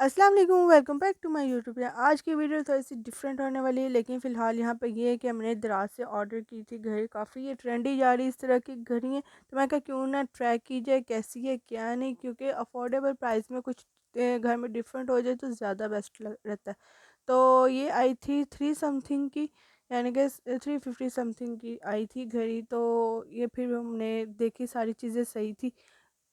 अस्सलाम वालेकुम, welcome back to my YouTube channel. आज की वीडियो थोड़ी सी डिफरेंट होने वाली है, लेकिन फ़िलहाल यहाँ पे ये है कि हमने दराज से ऑर्डर की थी घड़ी। काफ़ी ये ट्रेंडी जा रही है इस तरह की घड़ी है, तो मैं कहा क्यों ना ट्राई की जाए कैसी है क्या नहीं, क्योंकि अफोर्डेबल प्राइस में कुछ घर में डिफरेंट हो जाए तो ज़्यादा बेस्ट रहता है। तो ये आई थी 3 समथिंग की, यानी कि 350 समथिंग की आई थी घड़ी। तो ये फिर हमने देखी, सारी चीज़ें सही थी।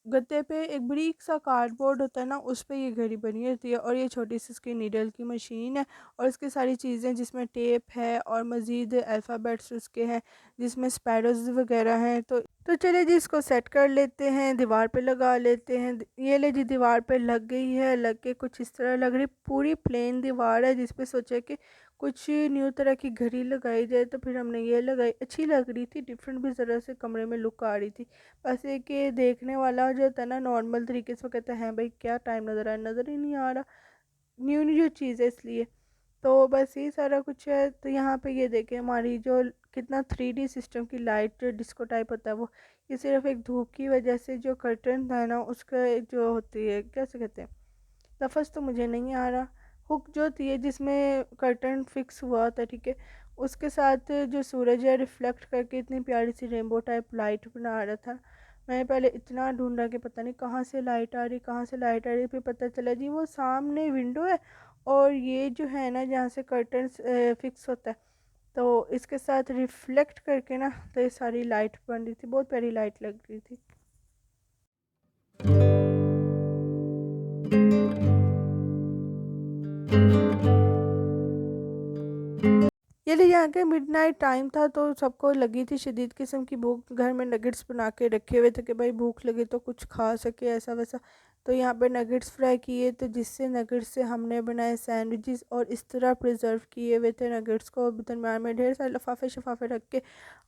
गत्ते पे एक बारीक सा कार्डबोर्ड होता है ना, उस पे ये घड़ी बनी होती है, और ये छोटी सी इसकी नीडल की मशीन है, और इसकी सारी चीज़ें जिसमें टेप है और मज़ीद अल्फ़ाबेट्स उसके हैं, जिसमें स्पैरोज़ वगैरह हैं। तो चलिए जी, इसको सेट कर लेते हैं, दीवार पे लगा लेते हैं। ये ले जी, दीवार पे लग गई है। लग के कुछ इस तरह लग रही, पूरी प्लेन दीवार है, जिस पे सोचा कि कुछ न्यू तरह की घड़ी लगाई जाए। तो फिर हमने ये लगाई, अच्छी लग रही थी, डिफरेंट भी ज़रा से कमरे में लुक आ रही थी। बस एक कि देखने वाला जो होता है ना, नॉर्मल तरीके से वो कहता है भाई क्या टाइम नज़र आ रहा है, नज़र ही नहीं आ रहा, न्यू न्यू चीज़ है इसलिए। तो बस ये सारा कुछ है। तो यहाँ पे ये देखें हमारी जो कितना 3D सिस्टम की लाइट, जो डिस्को टाइप होता है वो, ये सिर्फ एक धूप की वजह से जो कर्टन था ना उसका जो होती है, कैसे कहते हैं, लफ्ज़ तो मुझे नहीं आ रहा, हुक जो होती है जिसमें कर्टन फिक्स हुआ होता है, ठीक है, उसके साथ जो सूरज है रिफ्लेक्ट करके इतनी प्यारी सी रेनबो टाइप लाइट बना रहा था। मैंने पहले इतना ढूंढा कि पता नहीं कहाँ से लाइट आ रही, कहाँ से लाइट आ रही, फिर पता चला जी वो सामने विंडो है, और ये जो है ना जहाँ से कर्टन फिक्स होता है, तो इसके साथ रिफ्लेक्ट करके ना, तो ये सारी लाइट बन रही थी, बहुत प्यारी लाइट लग रही थी। ये ले जाके मिडनाइट टाइम था, तो सबको लगी थी शदीद किस्म की भूख। घर में नगेट्स बना के रखे हुए थे कि भाई भूख लगे तो कुछ खा सके, ऐसा वैसा। तो यहाँ पे नगेट्स फ्राई किए, तो जिससे नगेट्स से हमने बनाए सैंडविचेस, और इस तरह प्रिजर्व किए हुए थे नगेट्स को। दरम्यान में ढेर सारे लफाफे शफाफे रख के,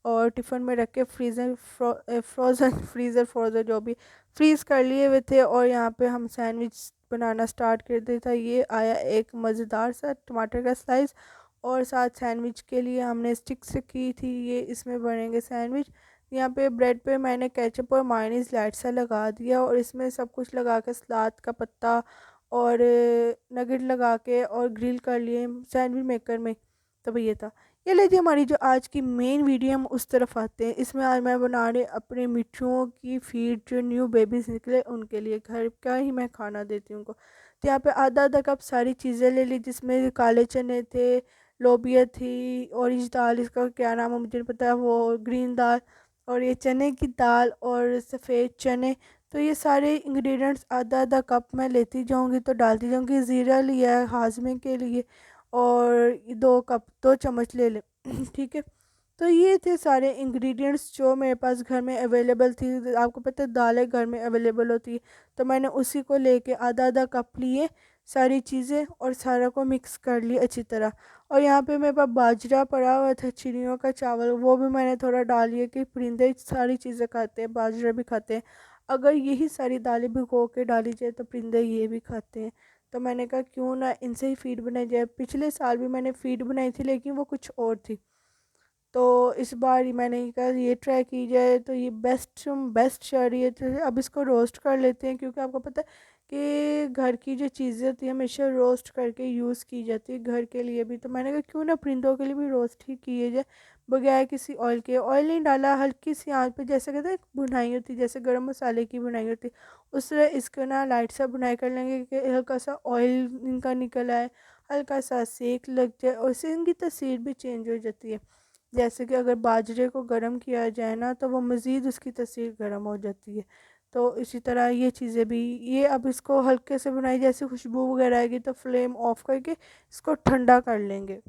और टिफ़िन में रख के फ्रीज़र फ्रोज़न फ्रीज़र फ्रोज़र जो भी फ्रीज़ कर लिए हुए थे। और यहाँ पे हम सैंडविच बनाना स्टार्ट कर दिया था। ये आया एक मज़ेदार सा टमाटर का स्लाइस, और साथ सैंडविच के लिए हमने स्टिक्स की थी, ये इसमें बनेंगे सैंडविच। यहाँ पे ब्रेड पे मैंने केचप और मायोनीज़ लाइट सा लगा दिया, और इसमें सब कुछ लगा के सलाद का पत्ता और नगेट लगा के और ग्रिल कर लिए सैंडविच मेकर में। तो ये था। ये लीजिए हमारी जो आज की मेन वीडियो, हम उस तरफ आते हैं। इसमें आज मैं बना रही अपने मिठुओं की फीड, जो न्यू बेबीज़ निकले उनके लिए घर का ही मैं खाना देती हूँ उनको। तो यहाँ पे आधा आधा कप सारी चीज़ें ले ली, जिसमें काले चने थे, लोबिया थी, ऑरेंज दाल, इसका क्या नाम है मुझे नहीं पता, वो ग्रीन दाल, और ये चने की दाल और सफ़ेद चने। तो ये सारे इंग्रेडिएंट्स आधा आधा कप मैं लेती जाऊंगी, तो डालती जाऊंगी। ज़ीरा लिया है हाजमे के लिए, और 2 कप 2 चम्मच ले ले ठीक है। तो ये थे सारे इंग्रेडिएंट्स जो मेरे पास घर में अवेलेबल थी। आपको पता है दालें घर में अवेलेबल होती है, तो मैंने उसी को लेके आधा आधा कप लिए सारी चीज़ें, और सारा को मिक्स कर लिया अच्छी तरह। और यहाँ पे मेरे पास बाजरा पड़ा हुआ था, चिड़ियों का चावल, वो भी मैंने थोड़ा डाल लिया कि परिंदे सारी चीज़ें खाते हैं, बाजरा भी खाते हैं। अगर यही सारी दालें भिगो के डाली जाए तो परिंदे ये भी खाते हैं। तो मैंने कहा क्यों ना इनसे ही फीड बनाई जाए। पिछले साल भी मैंने फीड बनाई थी, लेकिन वो कुछ और थी। तो इस बार ही मैंने कहा ये ट्राई की जाए, तो ये बेस्ट बेस्ट शरीयत है। अब इसको रोस्ट कर लेते हैं, क्योंकि आपको पता है कि घर की जो चीज़ें होती है हमेशा रोस्ट करके यूज़ की जाती है घर के लिए भी। तो मैंने कहा क्यों ना परिंदों के लिए भी रोस्ट ही किए जाए, बगैर किसी ऑयल के। ऑयल नहीं डाला, हल्की सी आंच पे, जैसे कहते हैं भुनाई होती है, जैसे गरम मसाले की भुनाई होती है, उस तरह इसको ना लाइट सा भुनाई कर लेंगे कि हल्का सा ऑयल इनका निकल आए, हल्का सा सेक लग जाए, और इससे इनकी तस्वीर भी चेंज हो जाती है। जैसे कि अगर बाजरे को गर्म किया जाए ना, तो वो मज़ीद उसकी तसीर गर्म हो जाती है। तो इसी तरह ये चीज़ें भी, ये अब इसको हल्के से बनाई, जैसे खुशबू वगैरह आएगी तो फ्लेम ऑफ करके इसको ठंडा कर लेंगे।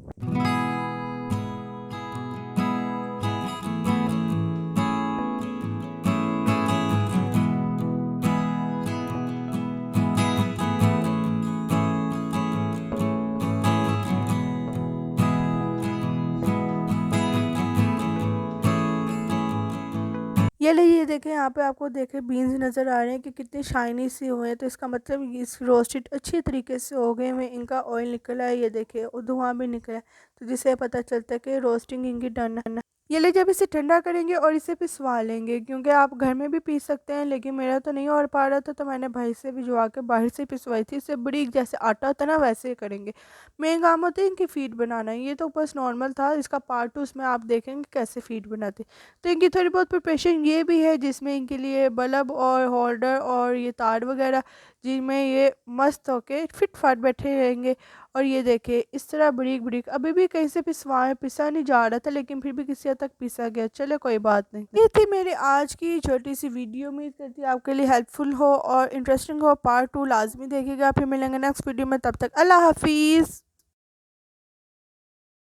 ये ले, ये देखें यहाँ पे, आपको देखें बीन्स नज़र आ रहे हैं कि कितने शाइनी सी हुए हैं, तो इसका मतलब इस रोस्टेड अच्छी तरीके से हो गए हैं, इनका ऑयल निकला है, ये देखें, और धुआं भी निकला है, तो जिससे पता चलता है कि रोस्टिंग इनकी डन है। ये ले जब इसे ठंडा करेंगे और इसे पिसवा लेंगे, क्योंकि आप घर में भी पीस सकते हैं, लेकिन मेरा तो नहीं हो पा रहा था तो मैंने भाई से भिजवा के बाहर से पिसवाई थी। इससे बड़ी जैसे आटा होता है ना वैसे ही करेंगे। मेन काम होता है इनकी फीड बनाना, ये तो बस नॉर्मल था। इसका पार्ट 2 उसमें आप देखेंगे कैसे फीड बनाते। तो इनकी थोड़ी बहुत प्रिपरेशन ये भी है, जिसमें इनके लिए बल्ब और होल्डर और ये तार वगैरह, जिनमें ये मस्त होके फिट फाट बैठे रहेंगे। और ये देखिए इस तरह बारीक बारीक, अभी भी कहीं से पिसवाएं, पिसा नहीं जा रहा था लेकिन फिर भी किसी हद तक पिसा गया। चलो कोई बात नहीं। ये थी मेरी आज की छोटी सी वीडियो। उम्मीद करती हूँ आपके लिए हेल्पफुल हो और इंटरेस्टिंग हो। पार्ट 2 लाजमी देखिएगा। फिर मिलेंगे नेक्स्ट वीडियो में, तब तक अल्लाह हाफिज़।